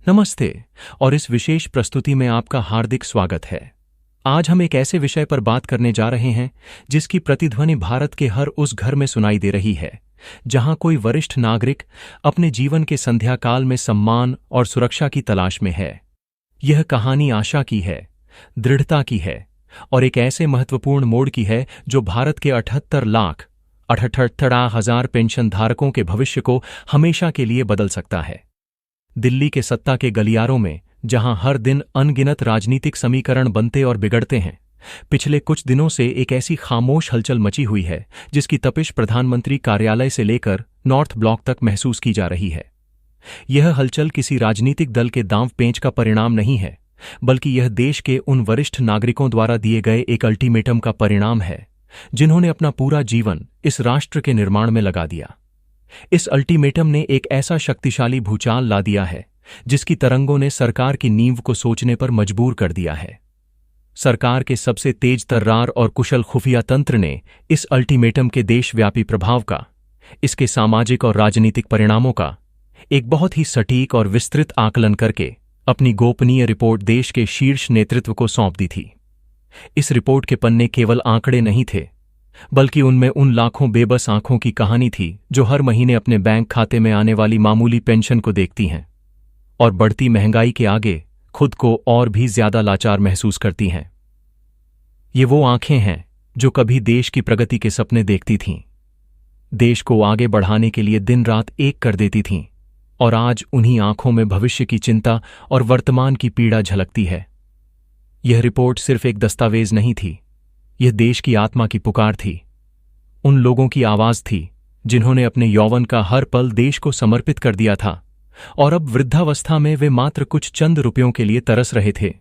नमस्ते और इस विशेष प्रस्तुति में आपका हार्दिक स्वागत है। आज हम एक ऐसे विषय पर बात करने जा रहे हैं जिसकी प्रतिध्वनि भारत के हर उस घर में सुनाई दे रही है जहां कोई वरिष्ठ नागरिक अपने जीवन के संध्या काल में सम्मान और सुरक्षा की तलाश में है। यह कहानी आशा की है, दृढ़ता की है और एक ऐसे महत्वपूर्ण मोड़ की है जो भारत के 78,68,000 पेंशन धारकों के भविष्य को हमेशा के लिए बदल सकता है। दिल्ली के सत्ता के गलियारों में जहां हर दिन अनगिनत राजनीतिक समीकरण बनते और बिगड़ते हैं, पिछले कुछ दिनों से एक ऐसी खामोश हलचल मची हुई है जिसकी तपिश प्रधानमंत्री कार्यालय से लेकर नॉर्थ ब्लॉक तक महसूस की जा रही है। यह हलचल किसी राजनीतिक दल के दांव पेंच का परिणाम नहीं है, बल्कि यह देश के उन वरिष्ठ नागरिकों द्वारा दिए गए एक अल्टीमेटम का परिणाम है जिन्होंने अपना पूरा जीवन इस राष्ट्र के निर्माण में लगा दिया। इस अल्टीमेटम ने एक ऐसा शक्तिशाली भूचाल ला दिया है जिसकी तरंगों ने सरकार की नींव को सोचने पर मजबूर कर दिया है। सरकार के सबसे तेज तर्रार और कुशल खुफिया तंत्र ने इस अल्टीमेटम के देशव्यापी प्रभाव का, इसके सामाजिक और राजनीतिक परिणामों का एक बहुत ही सटीक और विस्तृत आकलन करके अपनी गोपनीय रिपोर्ट देश के शीर्ष नेतृत्व को सौंप दी थी। इस रिपोर्ट के पन्ने केवल आंकड़े नहीं थे, बल्कि उनमें उन लाखों बेबस आंखों की कहानी थी जो हर महीने अपने बैंक खाते में आने वाली मामूली पेंशन को देखती हैं और बढ़ती महंगाई के आगे खुद को और भी ज्यादा लाचार महसूस करती हैं। ये वो आंखें हैं जो कभी देश की प्रगति के सपने देखती थीं, देश को आगे बढ़ाने के लिए दिन रात एक कर देती थीं, और आज उन्हीं आंखों में भविष्य की चिंता और वर्तमान की पीड़ा झलकती है। यह रिपोर्ट सिर्फ एक दस्तावेज नहीं थी, यह देश की आत्मा की पुकार थी, उन लोगों की आवाज थी जिन्होंने अपने यौवन का हर पल देश को समर्पित कर दिया था और अब वृद्धावस्था में वे मात्र कुछ चंद रुपयों के लिए तरस रहे थे।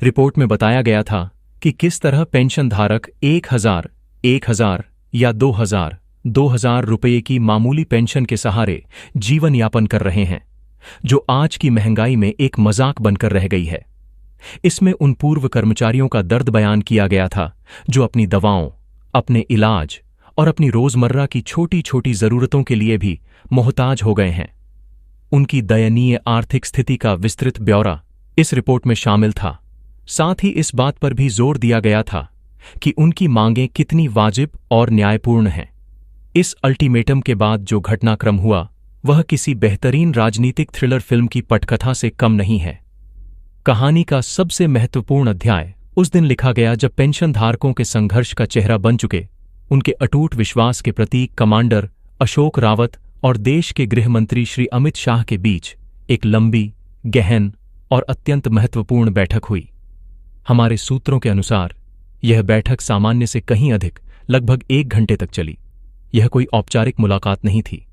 रिपोर्ट में बताया गया था कि किस तरह पेंशन धारक 1,000 या 2,000 रुपये की मामूली पेंशन के सहारे जीवन यापन कर रहे हैं, जो आज की महंगाई में एक मजाक बनकर रह गई है। इसमें उन पूर्व कर्मचारियों का दर्द बयान किया गया था जो अपनी दवाओं, अपने इलाज और अपनी रोजमर्रा की छोटी छोटी जरूरतों के लिए भी मोहताज हो गए हैं। उनकी दयनीय आर्थिक स्थिति का विस्तृत ब्यौरा इस रिपोर्ट में शामिल था। साथ ही इस बात पर भी जोर दिया गया था कि उनकी मांगें कितनी वाजिब और न्यायपूर्ण हैं। इस अल्टीमेटम के बाद जो घटनाक्रम हुआ वह किसी बेहतरीन राजनीतिक थ्रिलर फिल्म की पटकथा से कम नहीं है। कहानी का सबसे महत्वपूर्ण अध्याय उस दिन लिखा गया जब पेंशन धारकों के संघर्ष का चेहरा बन चुके, उनके अटूट विश्वास के प्रतीक कमांडर अशोक रावत और देश के गृह मंत्री श्री अमित शाह के बीच एक लंबी, गहन और अत्यंत महत्वपूर्ण बैठक हुई। हमारे सूत्रों के अनुसार यह बैठक सामान्य से कहीं अधिक, लगभग 1 घंटे तक चली। यह कोई औपचारिक मुलाकात नहीं थी,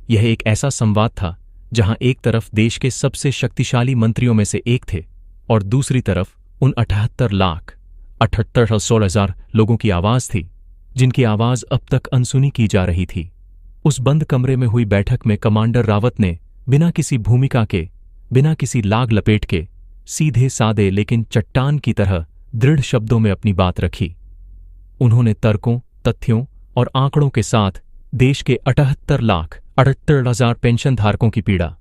यह एक ऐसा संवाद था जहां एक तरफ देश के सबसे शक्तिशाली मंत्रियों में से एक थे और दूसरी तरफ उन 78,68,000 लोगों की आवाज थी जिनकी आवाज अब तक अनसुनी की जा रही थी। उस बंद कमरे में हुई बैठक में कमांडर रावत ने बिना किसी भूमिका के, बिना किसी लाग लपेट के, सीधे सादे लेकिन चट्टान की तरह दृढ़ शब्दों में अपनी बात रखी। उन्होंने तर्कों, तथ्यों और आंकड़ों के साथ देश के 78,68,000 पेंशन धारकों की पीड़ा,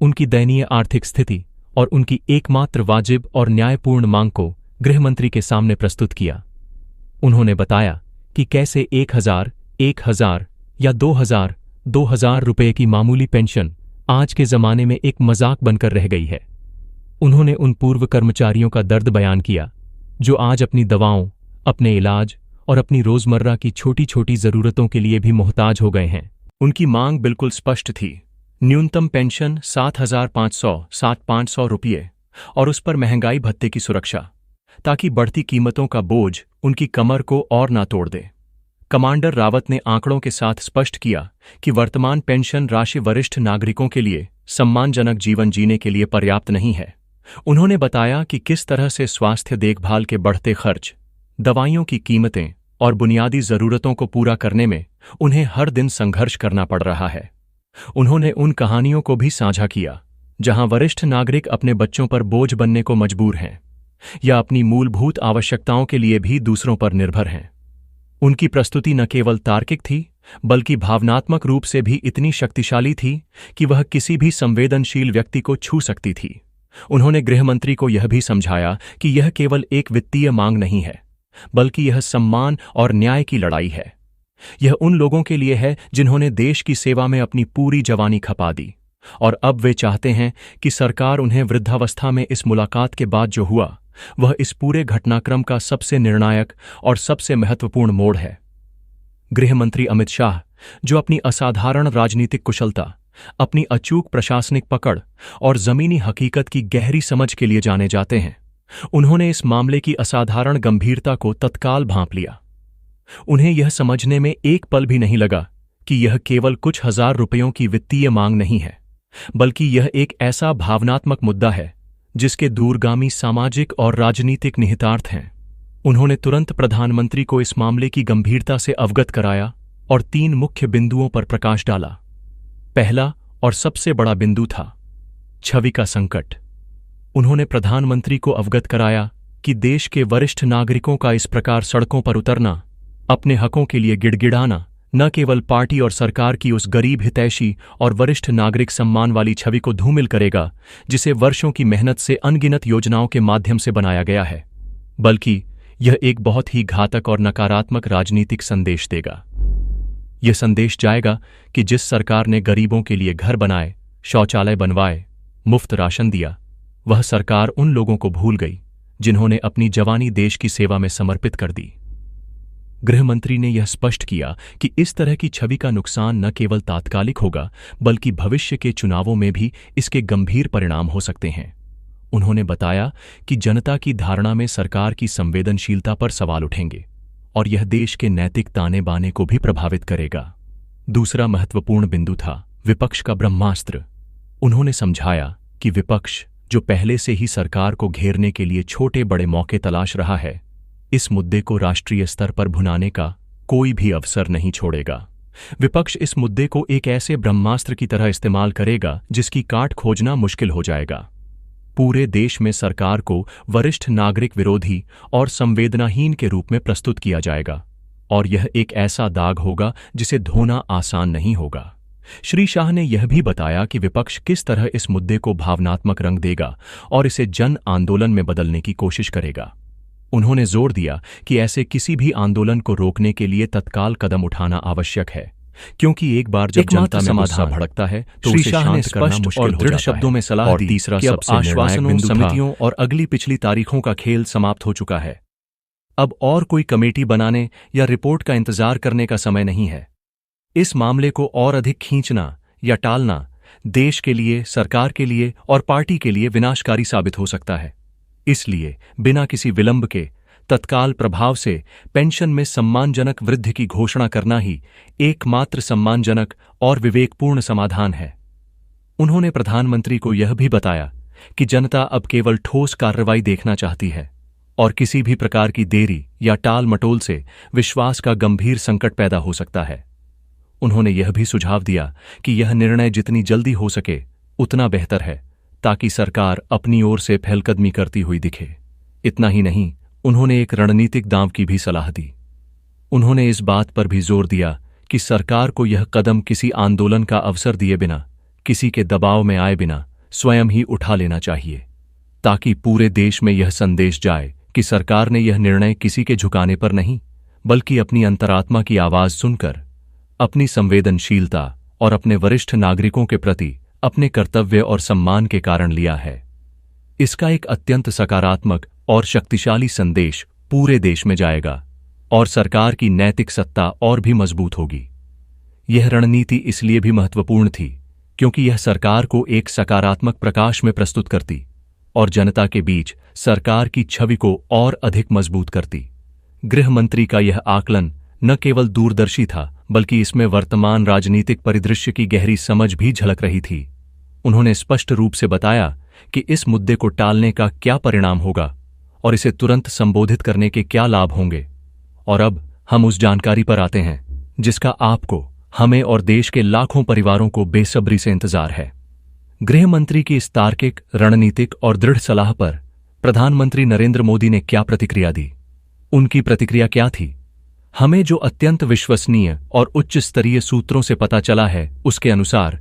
उनकी दयनीय आर्थिक स्थिति और उनकी एकमात्र वाजिब और न्यायपूर्ण मांग को गृहमंत्री के सामने प्रस्तुत किया। उन्होंने बताया कि कैसे 1,000 या 2,000 रुपये की मामूली पेंशन आज के जमाने में एक मजाक बनकर रह गई है। उन्होंने उन पूर्व कर्मचारियों का दर्द बयान किया जो आज अपनी दवाओं, अपने इलाज और अपनी रोजमर्रा की छोटी छोटी जरूरतों के लिए भी मोहताज हो गए हैं। उनकी मांग बिल्कुल स्पष्ट थी, न्यूनतम पेंशन 7,500 रुपये और उस पर महंगाई भत्ते की सुरक्षा, ताकि बढ़ती कीमतों का बोझ उनकी कमर को और ना तोड़ दे। कमांडर रावत ने आंकड़ों के साथ स्पष्ट किया कि वर्तमान पेंशन राशि वरिष्ठ नागरिकों के लिए सम्मानजनक जीवन जीने के लिए पर्याप्त नहीं है। उन्होंने बताया कि किस तरह से स्वास्थ्य देखभाल के बढ़ते खर्च, दवाइयों की कीमतें और बुनियादी जरूरतों को पूरा करने में उन्हें हर दिन संघर्ष करना पड़ रहा है। उन्होंने उन कहानियों को भी साझा किया जहां वरिष्ठ नागरिक अपने बच्चों पर बोझ बनने को मजबूर हैं या अपनी मूलभूत आवश्यकताओं के लिए भी दूसरों पर निर्भर हैं। उनकी प्रस्तुति न केवल तार्किक थी, बल्कि भावनात्मक रूप से भी इतनी शक्तिशाली थी कि वह किसी भी संवेदनशील व्यक्ति को छू सकती थी। उन्होंने गृहमंत्री को यह भी समझाया कि यह केवल एक वित्तीय मांग नहीं है, बल्कि यह सम्मान और न्याय की लड़ाई है। यह उन लोगों के लिए है जिन्होंने देश की सेवा में अपनी पूरी जवानी खपा दी, और अब वे चाहते हैं कि सरकार उन्हें वृद्धावस्था में इस मुलाकात के बाद जो हुआ वह इस पूरे घटनाक्रम का सबसे निर्णायक और सबसे महत्वपूर्ण मोड़ है। गृहमंत्री अमित शाह, जो अपनी असाधारण राजनीतिक कुशलता, अपनी अचूक प्रशासनिक पकड़ और जमीनी हकीकत की गहरी समझ के लिए जाने जाते हैं, उन्होंने इस मामले की असाधारण गंभीरता को तत्काल भांप लिया। उन्हें यह समझने में एक पल भी नहीं लगा कि यह केवल कुछ हजार रुपयों की वित्तीय मांग नहीं है, बल्कि यह एक ऐसा भावनात्मक मुद्दा है जिसके दूरगामी सामाजिक और राजनीतिक निहितार्थ हैं। उन्होंने तुरंत प्रधानमंत्री को इस मामले की गंभीरता से अवगत कराया और 3 मुख्य बिंदुओं पर प्रकाश डाला। पहला और सबसे बड़ा बिंदु था छवि का संकट। उन्होंने प्रधानमंत्री को अवगत कराया कि देश के वरिष्ठ नागरिकों का इस प्रकार सड़कों पर उतरना, अपने हकों के लिए गिड़गिड़ाना, न केवल पार्टी और सरकार की उस गरीब हितैषी और वरिष्ठ नागरिक सम्मान वाली छवि को धूमिल करेगा जिसे वर्षों की मेहनत से अनगिनत योजनाओं के माध्यम से बनाया गया है, बल्कि यह एक बहुत ही घातक और नकारात्मक राजनीतिक संदेश देगा। यह संदेश जाएगा कि जिस सरकार ने गरीबों के लिए घर बनाए, शौचालय बनवाए, मुफ्त राशन दिया, वह सरकार उन लोगों को भूल गई जिन्होंने अपनी जवानी देश की सेवा में समर्पित कर दी। गृहमंत्री ने यह स्पष्ट किया कि इस तरह की छवि का नुकसान न केवल तात्कालिक होगा, बल्कि भविष्य के चुनावों में भी इसके गंभीर परिणाम हो सकते हैं। उन्होंने बताया कि जनता की धारणा में सरकार की संवेदनशीलता पर सवाल उठेंगे और यह देश के नैतिक ताने बाने को भी प्रभावित करेगा। दूसरा महत्वपूर्ण बिंदु था विपक्ष का ब्रह्मास्त्र। उन्होंने समझाया कि विपक्ष, जो पहले से ही सरकार को घेरने के लिए छोटे बड़े मौके तलाश रहा है, इस मुद्दे को राष्ट्रीय स्तर पर भुनाने का कोई भी अवसर नहीं छोड़ेगा। विपक्ष इस मुद्दे को एक ऐसे ब्रह्मास्त्र की तरह इस्तेमाल करेगा जिसकी काट खोजना मुश्किल हो जाएगा। पूरे देश में सरकार को वरिष्ठ नागरिक विरोधी और संवेदनाहीन के रूप में प्रस्तुत किया जाएगा, और यह एक ऐसा दाग होगा जिसे धोना आसान नहीं होगा। श्री शाह ने यह भी बताया कि विपक्ष किस तरह इस मुद्दे को भावनात्मक रंग देगा और इसे जन आंदोलन में बदलने की कोशिश करेगा। उन्होंने जोर दिया कि ऐसे किसी भी आंदोलन को रोकने के लिए तत्काल कदम उठाना आवश्यक है, क्योंकि एक बार जब जनता में गुस्सा भड़कता है तो उसे शांत करना मुश्किल हो जाता है। शब्दों में सलाह दी कि अब आश्वासनों, समितियों और अगली पिछली तारीखों का खेल समाप्त हो चुका है। अब और कोई कमेटी बनाने या रिपोर्ट का इंतजार करने का समय नहीं है। इस मामले को और अधिक खींचना या टालना देश के लिए, सरकार के लिए और पार्टी के लिए विनाशकारी साबित हो सकता है। इसलिए बिना किसी विलंब के तत्काल प्रभाव से पेंशन में सम्मानजनक वृद्धि की घोषणा करना ही एकमात्र सम्मानजनक और विवेकपूर्ण समाधान है। उन्होंने प्रधानमंत्री को यह भी बताया कि जनता अब केवल ठोस कार्रवाई देखना चाहती है और किसी भी प्रकार की देरी या टाल मटोल से विश्वास का गंभीर संकट पैदा हो सकता है। उन्होंने यह भी सुझाव दिया कि यह निर्णय जितनी जल्दी हो सके उतना बेहतर है, ताकि सरकार अपनी ओर से पहलकदमी करती हुई दिखे। इतना ही नहीं, उन्होंने एक रणनीतिक दांव की भी सलाह दी। उन्होंने इस बात पर भी जोर दिया कि सरकार को यह कदम किसी आंदोलन का अवसर दिए बिना, किसी के दबाव में आए बिना स्वयं ही उठा लेना चाहिए, ताकि पूरे देश में यह संदेश जाए कि सरकार ने यह निर्णय किसी के झुकाने पर नहीं, बल्कि अपनी अंतरात्मा की आवाज सुनकर, अपनी संवेदनशीलता और अपने वरिष्ठ नागरिकों के प्रति अपने कर्तव्य और सम्मान के कारण लिया है। इसका एक अत्यंत सकारात्मक और शक्तिशाली संदेश पूरे देश में जाएगा और सरकार की नैतिक सत्ता और भी मजबूत होगी। यह रणनीति इसलिए भी महत्वपूर्ण थी क्योंकि यह सरकार को एक सकारात्मक प्रकाश में प्रस्तुत करती और जनता के बीच सरकार की छवि को और अधिक मजबूत करती। गृह मंत्री का यह आकलन न केवल दूरदर्शी था, बल्कि इसमें वर्तमान राजनीतिक परिदृश्य की गहरी समझ भी झलक रही थी। उन्होंने स्पष्ट रूप से बताया कि इस मुद्दे को टालने का क्या परिणाम होगा और इसे तुरंत संबोधित करने के क्या लाभ होंगे। और अब हम उस जानकारी पर आते हैं जिसका आपको, हमें और देश के लाखों परिवारों को बेसब्री से इंतजार है। गृह मंत्री की इस तार्किक, रणनीतिक और दृढ़ सलाह पर प्रधानमंत्री नरेंद्र मोदी ने क्या प्रतिक्रिया दी? उनकी प्रतिक्रिया क्या थी? हमें जो अत्यंत विश्वसनीय और उच्च स्तरीय सूत्रों से पता चला है, उसके अनुसार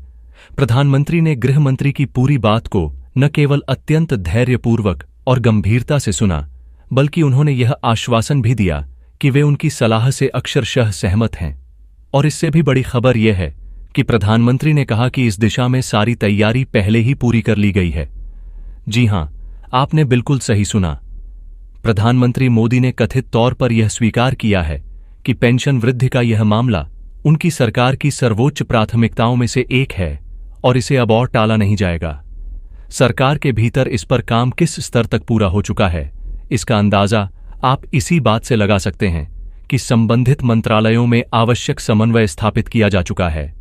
प्रधानमंत्री ने गृह मंत्री की पूरी बात को न केवल अत्यंत धैर्यपूर्वक और गंभीरता से सुना, बल्कि उन्होंने यह आश्वासन भी दिया कि वे उनकी सलाह से अक्षरशः सहमत हैं। और इससे भी बड़ी खबर यह है कि प्रधानमंत्री ने कहा कि इस दिशा में सारी तैयारी पहले ही पूरी कर ली गई है। जी हां, आपने बिल्कुल सही सुना। प्रधानमंत्री मोदी ने कथित तौर पर यह स्वीकार किया है कि पेंशन वृद्धि का यह मामला उनकी सरकार की सर्वोच्च प्राथमिकताओं में से एक है और इसे अब और टाला नहीं जाएगा। सरकार के भीतर इस पर काम किस स्तर तक पूरा हो चुका है, इसका अंदाजा आप इसी बात से लगा सकते हैं कि संबंधित मंत्रालयों में आवश्यक समन्वय स्थापित किया जा चुका है।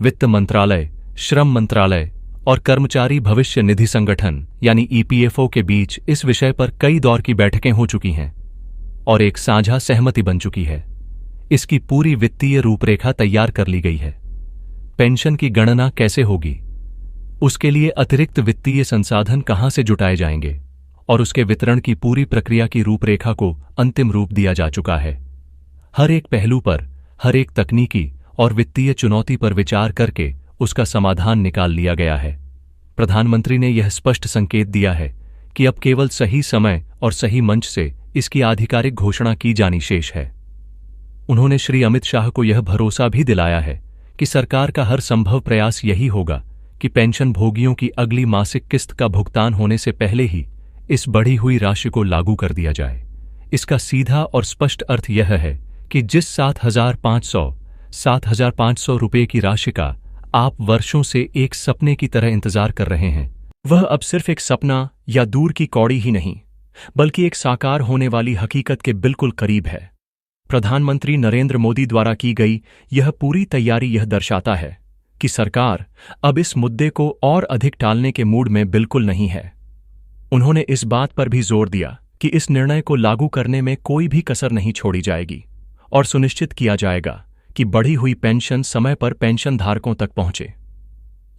वित्त मंत्रालय, श्रम मंत्रालय और कर्मचारी भविष्य निधि संगठन यानी ईपीएफओ के बीच इस विषय पर कई दौर की बैठकें हो चुकी हैं और एक साझा सहमति बन चुकी है। इसकी पूरी वित्तीय रूपरेखा तैयार कर ली गई है। पेंशन की गणना कैसे होगी, उसके लिए अतिरिक्त वित्तीय संसाधन कहां से जुटाए जाएंगे और उसके वितरण की पूरी प्रक्रिया की रूपरेखा को अंतिम रूप दिया जा चुका है। हर एक पहलू पर, हर एक तकनीकी और वित्तीय चुनौती पर विचार करके उसका समाधान निकाल लिया गया है। प्रधानमंत्री ने यह स्पष्ट संकेत दिया है कि अब केवल सही समय और सही मंच से इसकी आधिकारिक घोषणा की जानी शेष है। उन्होंने श्री अमित शाह को यह भरोसा भी दिलाया है कि सरकार का हर संभव प्रयास यही होगा कि पेंशन भोगियों की अगली मासिक किस्त का भुगतान होने से पहले ही इस बढ़ी हुई राशि को लागू कर दिया जाए। इसका सीधा और स्पष्ट अर्थ यह है कि जिस 7,500 रुपये की राशि का आप वर्षों से एक सपने की तरह इंतजार कर रहे हैं, वह अब सिर्फ एक सपना या दूर की कौड़ी ही नहीं, बल्कि एक साकार होने वाली हकीकत के बिल्कुल करीब है। प्रधानमंत्री नरेंद्र मोदी द्वारा की गई यह पूरी तैयारी यह दर्शाता है कि सरकार अब इस मुद्दे को और अधिक टालने के मूड में बिल्कुल नहीं है। उन्होंने इस बात पर भी जोर दिया कि इस निर्णय को लागू करने में कोई भी कसर नहीं छोड़ी जाएगी और सुनिश्चित किया जाएगा कि बढ़ी हुई पेंशन समय पर पेंशनधारकों तक पहुंचे।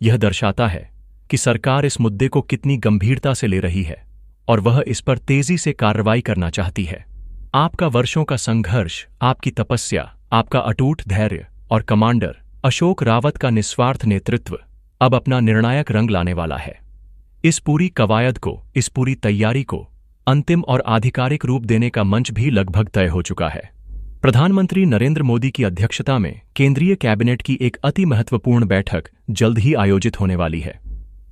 यह दर्शाता है कि सरकार इस मुद्दे को कितनी गंभीरता से ले रही है और वह इस पर तेजी से कार्रवाई करना चाहती है। आपका वर्षों का संघर्ष, आपकी तपस्या, आपका अटूट धैर्य और कमांडर अशोक रावत का निस्वार्थ नेतृत्व अब अपना निर्णायक रंग लाने वाला है। इस पूरी कवायद को, इस पूरी तैयारी को अंतिम और आधिकारिक रूप देने का मंच भी लगभग तय हो चुका है। प्रधानमंत्री नरेंद्र मोदी की अध्यक्षता में केंद्रीय कैबिनेट की एक अति महत्वपूर्ण बैठक जल्द ही आयोजित होने वाली है।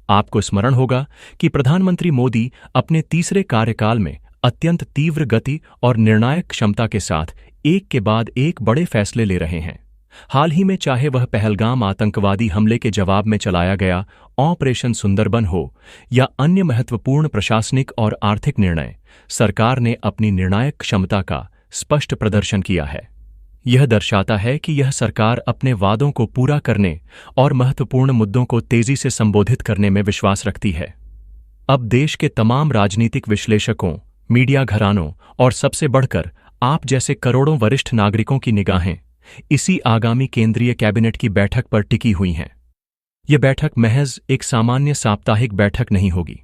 आपको स्मरण होगा कि प्रधानमंत्री मोदी अपने तीसरे कार्यकाल में अत्यंत तीव्र गति और निर्णायक क्षमता के साथ एक के बाद एक बड़े फैसले ले रहे हैं। हाल ही में चाहे वह पहलगाम आतंकवादी हमले के जवाब में चलाया गया ऑपरेशन सुंदरबन हो या अन्य महत्वपूर्ण प्रशासनिक और आर्थिक निर्णय, सरकार ने अपनी निर्णायक क्षमता का स्पष्ट प्रदर्शन किया है। यह दर्शाता है कि यह सरकार अपने वादों को पूरा करने और महत्वपूर्ण मुद्दों को तेजी से संबोधित करने में विश्वास रखती है। अब देश के तमाम राजनीतिक विश्लेषकों, मीडिया घरानों और सबसे बढ़कर आप जैसे करोड़ों वरिष्ठ नागरिकों की निगाहें इसी आगामी केंद्रीय कैबिनेट की बैठक पर टिकी हुई हैं। यह बैठक महज एक सामान्य साप्ताहिक बैठक नहीं होगी।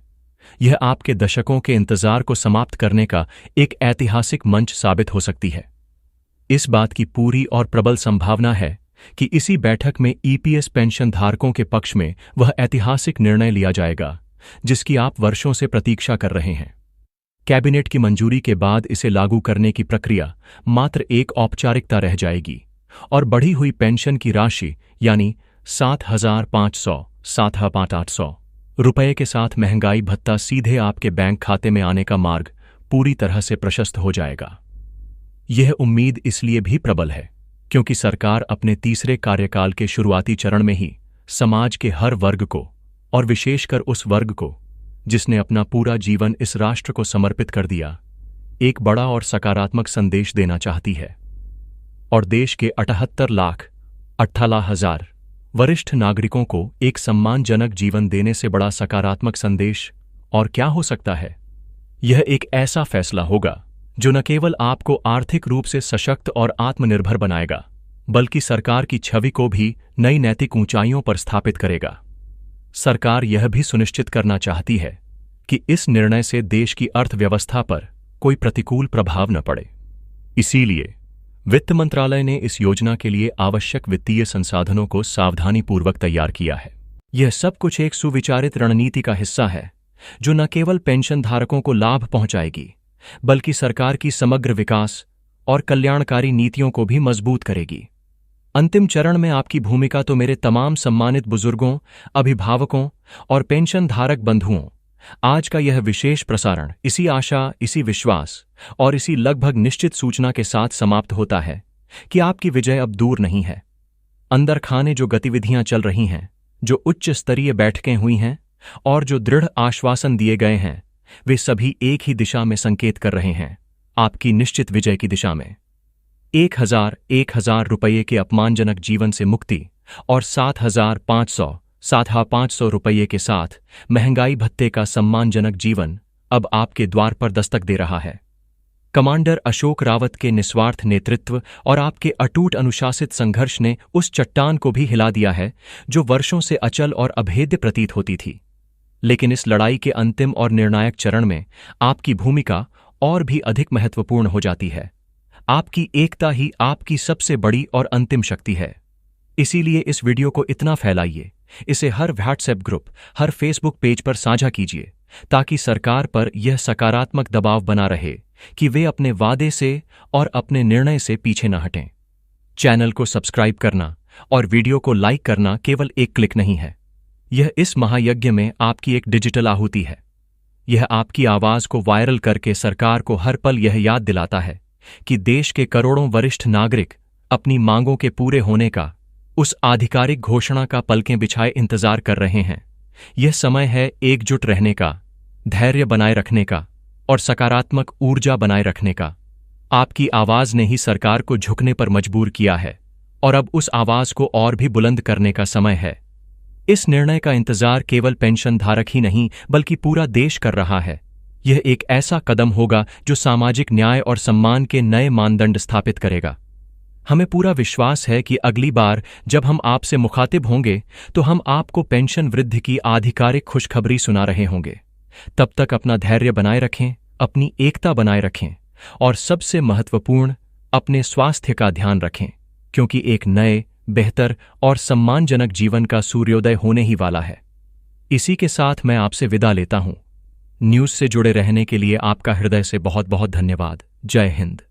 यह आपके दशकों के इंतजार को समाप्त करने का एक ऐतिहासिक मंच साबित हो सकती है। इस बात की पूरी और प्रबल संभावना है कि इसी बैठक में ईपीएस पेंशन धारकों के पक्ष में वह ऐतिहासिक निर्णय लिया जाएगा जिसकी आप वर्षों से प्रतीक्षा कर रहे हैं। कैबिनेट की मंजूरी के बाद इसे लागू करने की प्रक्रिया मात्र एक औपचारिकता रह जाएगी और बढ़ी हुई पेंशन की राशि यानी 7,500 रुपये के साथ महंगाई भत्ता सीधे आपके बैंक खाते में आने का मार्ग पूरी तरह से प्रशस्त हो जाएगा। यह उम्मीद इसलिए भी प्रबल है क्योंकि सरकार अपने तीसरे कार्यकाल के शुरुआती चरण में ही समाज के हर वर्ग को और विशेषकर उस वर्ग को जिसने अपना पूरा जीवन इस राष्ट्र को समर्पित कर दिया, एक बड़ा और सकारात्मक संदेश देना चाहती है। और देश के 78,18,000 वरिष्ठ नागरिकों को एक सम्मानजनक जीवन देने से बड़ा सकारात्मक संदेश और क्या हो सकता है। यह एक ऐसा फैसला होगा जो न केवल आपको आर्थिक रूप से सशक्त और आत्मनिर्भर बनाएगा, बल्कि सरकार की छवि को भी नई नैतिक ऊंचाइयों पर स्थापित करेगा। सरकार यह भी सुनिश्चित करना चाहती है कि इस निर्णय से देश की अर्थव्यवस्था पर कोई प्रतिकूल प्रभाव न पड़े। इसीलिए वित्त मंत्रालय ने इस योजना के लिए आवश्यक वित्तीय संसाधनों को सावधानीपूर्वक तैयार किया है। यह सब कुछ एक सुविचारित रणनीति का हिस्सा है जो न केवल पेंशन धारकों को लाभ पहुंचाएगी बल्कि सरकार की समग्र विकास और कल्याणकारी नीतियों को भी मजबूत करेगी। अंतिम चरण में आपकी भूमिका तो मेरे तमाम सम्मानित बुजुर्गों, अभिभावकों और पेंशन धारक बंधुओं, आज का यह विशेष प्रसारण इसी आशा, इसी विश्वास और इसी लगभग निश्चित सूचना के साथ समाप्त होता है कि आपकी विजय अब दूर नहीं है। अंदर खाने जो गतिविधियां चल रही हैं, जो उच्च स्तरीय बैठकें हुई हैं और जो दृढ़ आश्वासन दिए गए हैं, वे सभी एक ही दिशा में संकेत कर रहे हैं, आपकी निश्चित विजय की दिशा में। 1,000 रुपये के अपमानजनक जीवन से मुक्ति और 7,500 रुपये के साथ महंगाई भत्ते का सम्मानजनक जीवन अब आपके द्वार पर दस्तक दे रहा है। कमांडर अशोक रावत के निस्वार्थ नेतृत्व और आपके अटूट अनुशासित संघर्ष ने उस चट्टान को भी हिला दिया है जो वर्षों से अचल और अभेद्य प्रतीत होती थी। लेकिन इस लड़ाई के अंतिम और निर्णायक चरण में आपकी भूमिका और भी अधिक महत्वपूर्ण हो जाती है। आपकी एकता ही आपकी सबसे बड़ी और अंतिम शक्ति है। इसीलिए इस वीडियो को इतना फैलाइए, इसे हर व्हाट्सएप ग्रुप, हर फेसबुक पेज पर साझा कीजिए ताकि सरकार पर यह सकारात्मक दबाव बना रहे कि वे अपने वादे से और अपने निर्णय से पीछे न हटें। चैनल को सब्सक्राइब करना और वीडियो को लाइक करना केवल एक क्लिक नहीं है। यह इस महायज्ञ में आपकी एक डिजिटल आहुति है। यह आपकी आवाज को वायरल करके सरकार को हर पल यह याद दिलाता है कि देश के करोड़ों वरिष्ठ नागरिक अपनी मांगों के पूरे होने का, उस आधिकारिक घोषणा का पलकें बिछाए इंतजार कर रहे हैं। यह समय है एकजुट रहने का, धैर्य बनाए रखने का और सकारात्मक ऊर्जा बनाए रखने का। आपकी आवाज ने ही सरकार को झुकने पर मजबूर किया है और अब उस आवाज को और भी बुलंद करने का समय है। इस निर्णय का इंतजार केवल पेंशन धारक ही नहीं बल्कि पूरा देश कर रहा है। यह एक ऐसा कदम होगा जो सामाजिक न्याय और सम्मान के नए मानदंड स्थापित करेगा। हमें पूरा विश्वास है कि अगली बार जब हम आपसे मुखातिब होंगे तो हम आपको पेंशन वृद्धि की आधिकारिक खुशखबरी सुना रहे होंगे। तब तक अपना धैर्य बनाए रखें, अपनी एकता बनाए रखें और सबसे महत्वपूर्ण, अपने स्वास्थ्य का ध्यान रखें, क्योंकि एक नए, बेहतर और सम्मानजनक जीवन का सूर्योदय होने ही वाला है। इसी के साथ मैं आपसे विदा लेता हूं। न्यूज़ से जुड़े रहने के लिए आपका हृदय से बहुत बहुत धन्यवाद। जय हिंद।